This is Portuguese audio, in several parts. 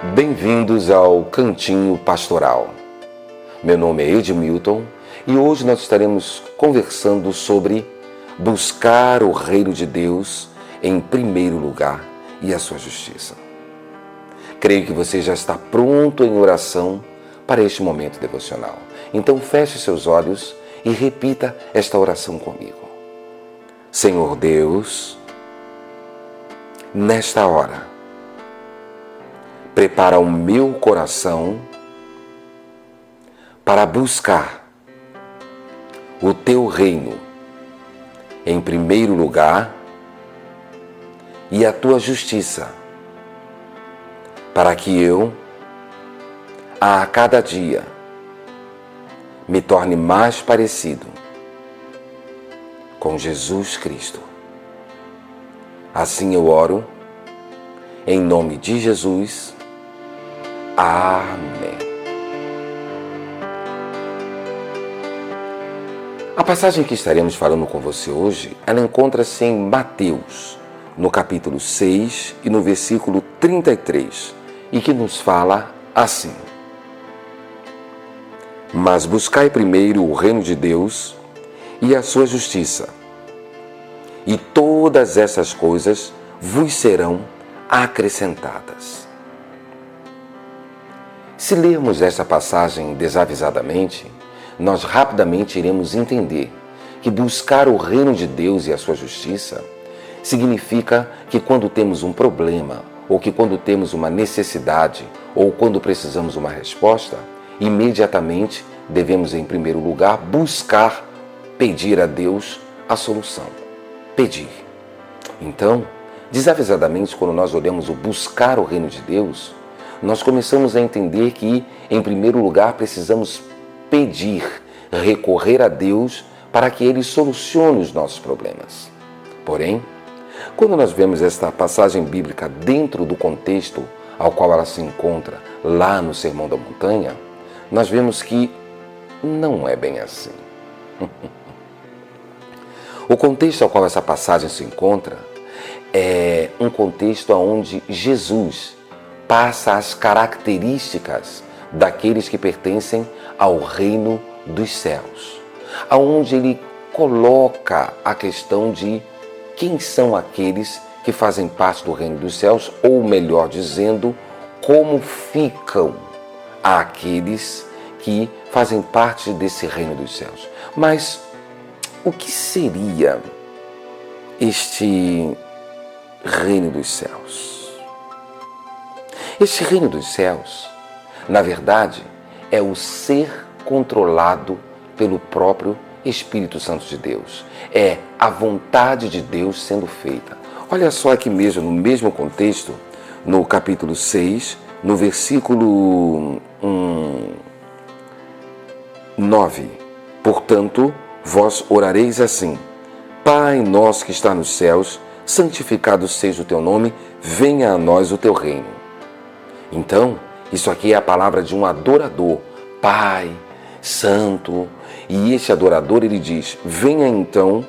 Bem-vindos ao Cantinho Pastoral. Meu nome é Edmilton e hoje nós estaremos conversando sobre buscar o reino de Deus em primeiro lugar e a sua justiça. Creio que você já está pronto em oração para este momento devocional. Então feche seus olhos e repita esta oração comigo. Senhor Deus, nesta hora, prepara o meu coração para buscar o teu reino em primeiro lugar e a tua justiça, para que eu, a cada dia, me torne mais parecido com Jesus Cristo. Assim eu oro, em nome de Jesus. Amém. A passagem que estaremos falando com você hoje, ela encontra-se em Mateus, no capítulo 6 e no versículo 33, e que nos fala assim: Mas buscai primeiro o reino de Deus e a sua justiça, e todas essas coisas vos serão acrescentadas. Se lermos esta passagem desavisadamente, nós rapidamente iremos entender que buscar o reino de Deus e a sua justiça significa que quando temos um problema, ou que quando temos uma necessidade, ou quando precisamos uma resposta, imediatamente devemos, em primeiro lugar, buscar, pedir a Deus a solução. Pedir. Então, desavisadamente, quando nós olhamos o buscar o reino de Deus, nós começamos a entender que, em primeiro lugar, precisamos pedir, recorrer a Deus para que Ele solucione os nossos problemas. Porém, quando nós vemos esta passagem bíblica dentro do contexto ao qual ela se encontra lá no Sermão da Montanha, nós vemos que não é bem assim. O contexto ao qual essa passagem se encontra é um contexto onde Jesus passa as características daqueles que pertencem ao reino dos céus, aonde ele coloca a questão de quem são aqueles que fazem parte do reino dos céus, ou melhor dizendo, como ficam aqueles que fazem parte desse reino dos céus. Mas o que seria este reino dos céus? Este reino dos céus, na verdade, é o ser controlado pelo próprio Espírito Santo de Deus. É a vontade de Deus sendo feita. Olha só aqui mesmo, no mesmo contexto, no capítulo 6, no versículo 9. Portanto, vós orareis assim: Pai nosso que está nos céus, santificado seja o teu nome, venha a nós o teu reino. Então, isso aqui é a palavra de um adorador, Pai, Santo, e este adorador, ele diz: venha então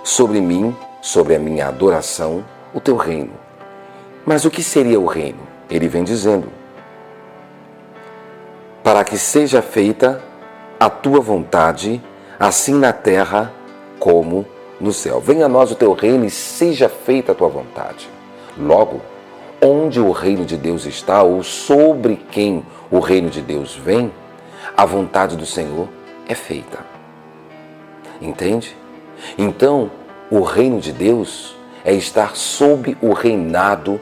sobre mim, sobre a minha adoração, o teu reino. Mas o que seria o reino? Ele vem dizendo: para que seja feita a tua vontade, assim na terra como no céu. Venha a nós o teu reino e seja feita a tua vontade. Logo, onde o reino de Deus está, ou sobre quem o reino de Deus vem, a vontade do Senhor é feita. Entende? Então, o reino de Deus é estar sob o reinado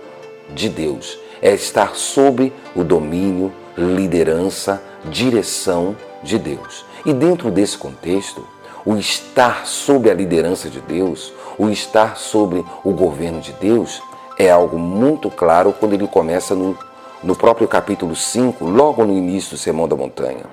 de Deus, é estar sob o domínio, liderança, direção de Deus. E dentro desse contexto, o estar sob a liderança de Deus, o estar sob o governo de Deus, é algo muito claro quando ele começa no próprio capítulo 5, logo no início do Sermão da Montanha.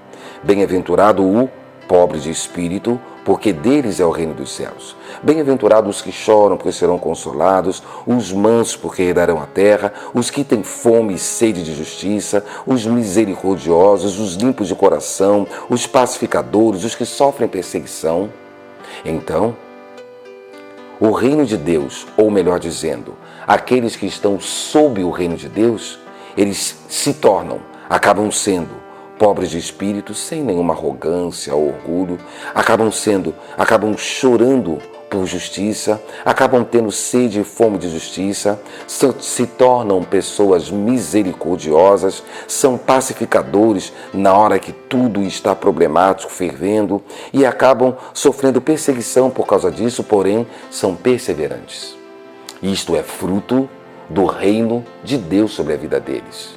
Bem-aventurado o pobre de espírito, porque deles é o reino dos céus. Bem-aventurados os que choram, porque serão consolados, os mansos, porque herdarão a terra, os que têm fome e sede de justiça, os misericordiosos, os limpos de coração, os pacificadores, os que sofrem perseguição. Então, o reino de Deus, ou melhor dizendo, aqueles que estão sob o reino de Deus, eles acabam sendo pobres de espírito, sem nenhuma arrogância ou orgulho, acabam chorando por justiça, acabam tendo sede e fome de justiça, se tornam pessoas misericordiosas, são pacificadores na hora que tudo está problemático, fervendo, e acabam sofrendo perseguição por causa disso, porém são perseverantes. Isto é fruto do reino de Deus sobre a vida deles.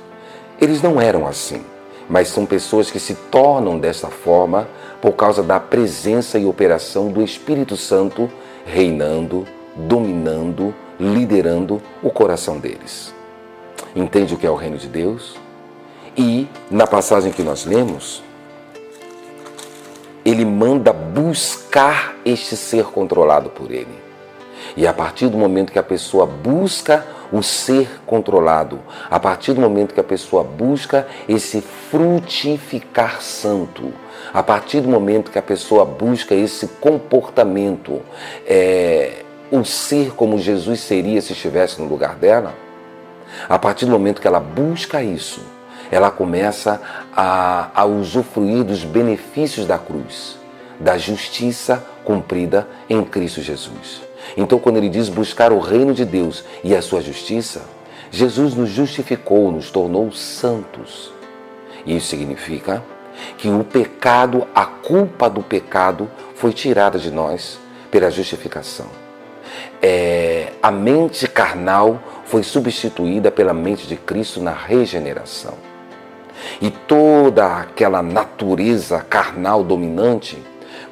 Eles não eram assim, mas são pessoas que se tornam desta forma por causa da presença e operação do Espírito Santo reinando, dominando, liderando o coração deles. Entende o que é o reino de Deus? E na passagem que nós lemos, ele manda buscar este ser controlado por ele. E a partir do momento que a pessoa busca o ser controlado, a partir do momento que a pessoa busca esse frutificar santo, a partir do momento que a pessoa busca esse comportamento, o ser como Jesus seria se estivesse no lugar dela, a partir do momento que ela busca isso, ela começa a usufruir dos benefícios da cruz, da justiça cumprida em Cristo Jesus. Então, quando ele diz buscar o reino de Deus e a sua justiça, Jesus nos justificou, nos tornou santos. Isso significa que o pecado, a culpa do pecado foi tirada de nós pela justificação. A mente carnal foi substituída pela mente de Cristo na regeneração. E toda aquela natureza carnal dominante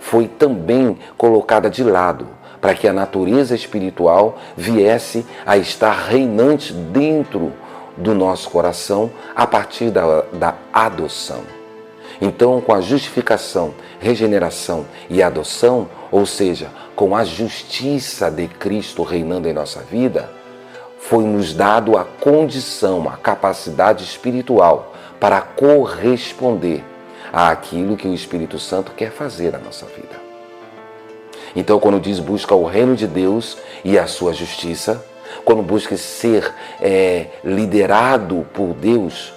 foi também colocada de lado, para que a natureza espiritual viesse a estar reinante dentro do nosso coração a partir da adoção. Então, com a justificação, regeneração e adoção, ou seja, com a justiça de Cristo reinando em nossa vida, foi-nos dado a condição, a capacidade espiritual para corresponder àquilo que o Espírito Santo quer fazer na nossa vida. Então, quando diz busca o reino de Deus e a sua justiça, quando busca ser liderado por Deus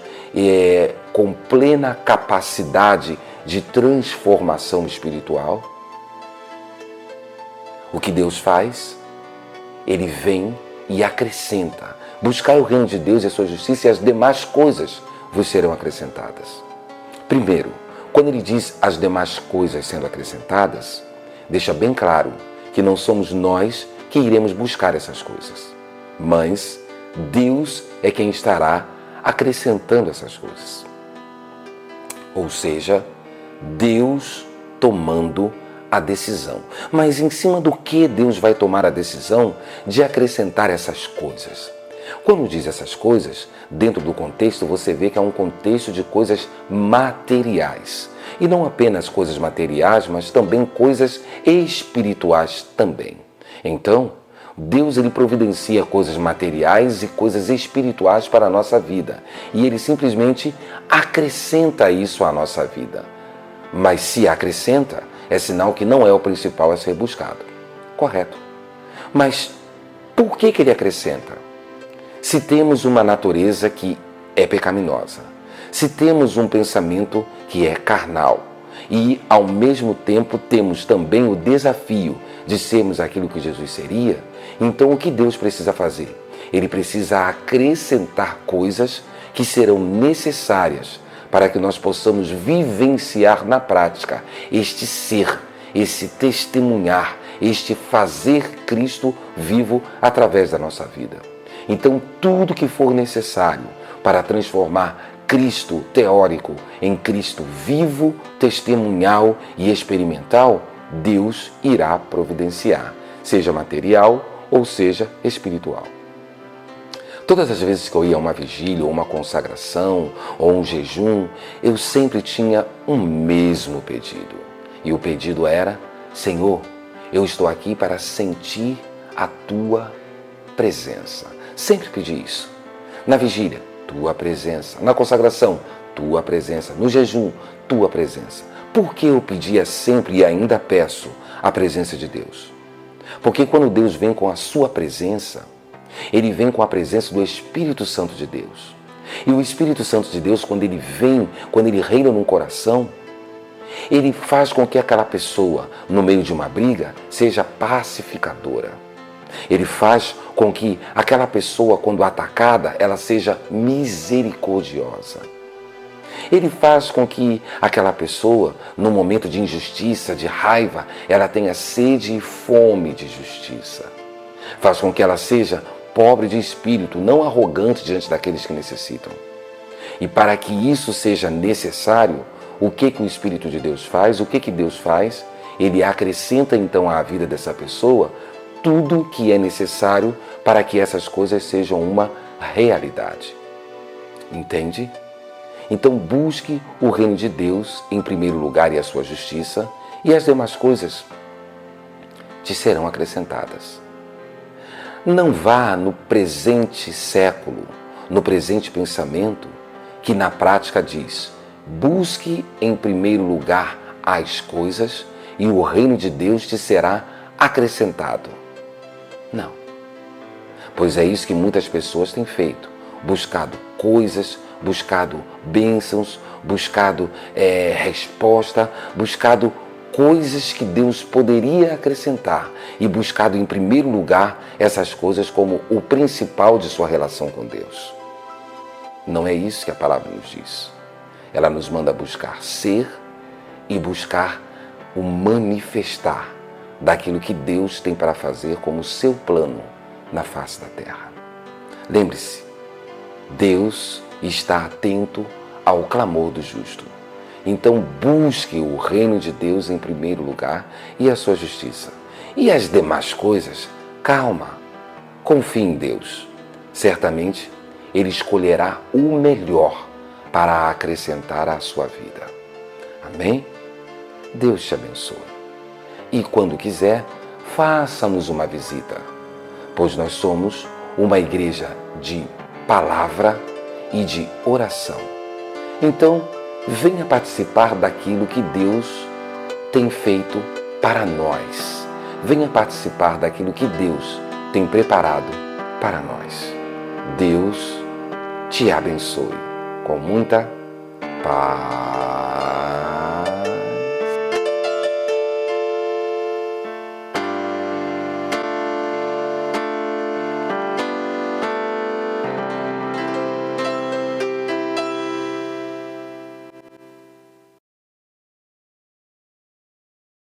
com plena capacidade de transformação espiritual, o que Deus faz? Ele vem e acrescenta. Buscar o reino de Deus e a sua justiça, e as demais coisas vos serão acrescentadas. Primeiro, quando ele diz as demais coisas sendo acrescentadas, deixa bem claro que não somos nós que iremos buscar essas coisas, mas Deus é quem estará acrescentando essas coisas. Ou seja, Deus tomando a decisão. Mas em cima do que Deus vai tomar a decisão de acrescentar essas coisas? Quando diz essas coisas, dentro do contexto você vê que é um contexto de coisas materiais. E não apenas coisas materiais, mas também coisas espirituais também. Então, Deus ele providencia coisas materiais e coisas espirituais para a nossa vida. E ele simplesmente acrescenta isso à nossa vida. Mas se acrescenta, é sinal que não é o principal a ser buscado. Correto. Mas por que ele acrescenta? Se temos uma natureza que é pecaminosa, se temos um pensamento que é carnal e, ao mesmo tempo, temos também o desafio de sermos aquilo que Jesus seria, então o que Deus precisa fazer? Ele precisa acrescentar coisas que serão necessárias para que nós possamos vivenciar na prática este ser, esse testemunhar, este fazer Cristo vivo através da nossa vida. Então, tudo que for necessário para transformar Cristo teórico em Cristo vivo, testemunhal e experimental, Deus irá providenciar, seja material ou seja espiritual. Todas as vezes que eu ia a uma vigília, ou uma consagração, ou um jejum, eu sempre tinha um mesmo pedido. E o pedido era: Senhor, eu estou aqui para sentir a Tua presença. Sempre pedi isso. Na vigília, Tua presença. Na consagração, Tua presença. No jejum, Tua presença. Por que eu pedia sempre e ainda peço a presença de Deus? Porque quando Deus vem com a sua presença, Ele vem com a presença do Espírito Santo de Deus. E o Espírito Santo de Deus, quando ele vem, quando ele reina num coração, ele faz com que aquela pessoa, no meio de uma briga, seja pacificadora. Ele faz com que aquela pessoa, quando atacada, ela seja misericordiosa. Ele faz com que aquela pessoa, no momento de injustiça, de raiva, ela tenha sede e fome de justiça. Faz com que ela seja pobre de espírito, não arrogante diante daqueles que necessitam. E para que isso seja necessário, o que o Espírito de Deus faz? O que Deus faz? Ele acrescenta então à vida dessa pessoa tudo que é necessário para que essas coisas sejam uma realidade. Entende? Então busque o reino de Deus em primeiro lugar e a sua justiça, e as demais coisas te serão acrescentadas. Não vá no presente século, no presente pensamento, que na prática diz: busque em primeiro lugar as coisas e o reino de Deus te será acrescentado. Não. Pois é isso que muitas pessoas têm feito. Buscado coisas, buscado bênçãos, buscado resposta, buscado coisas que Deus poderia acrescentar e buscado em primeiro lugar essas coisas como o principal de sua relação com Deus. Não é isso que a palavra nos diz. Ela nos manda buscar ser e buscar o manifestar daquilo que Deus tem para fazer como seu plano na face da terra. Lembre-se, Deus está atento ao clamor do justo. Então busque o reino de Deus em primeiro lugar e a sua justiça. E as demais coisas, calma, confie em Deus. Certamente Ele escolherá o melhor para acrescentar à sua vida. Amém? Deus te abençoe. E quando quiser, faça-nos uma visita, pois nós somos uma igreja de palavra e de oração. Então, venha participar daquilo que Deus tem feito para nós. Venha participar daquilo que Deus tem preparado para nós. Deus te abençoe com muita paz.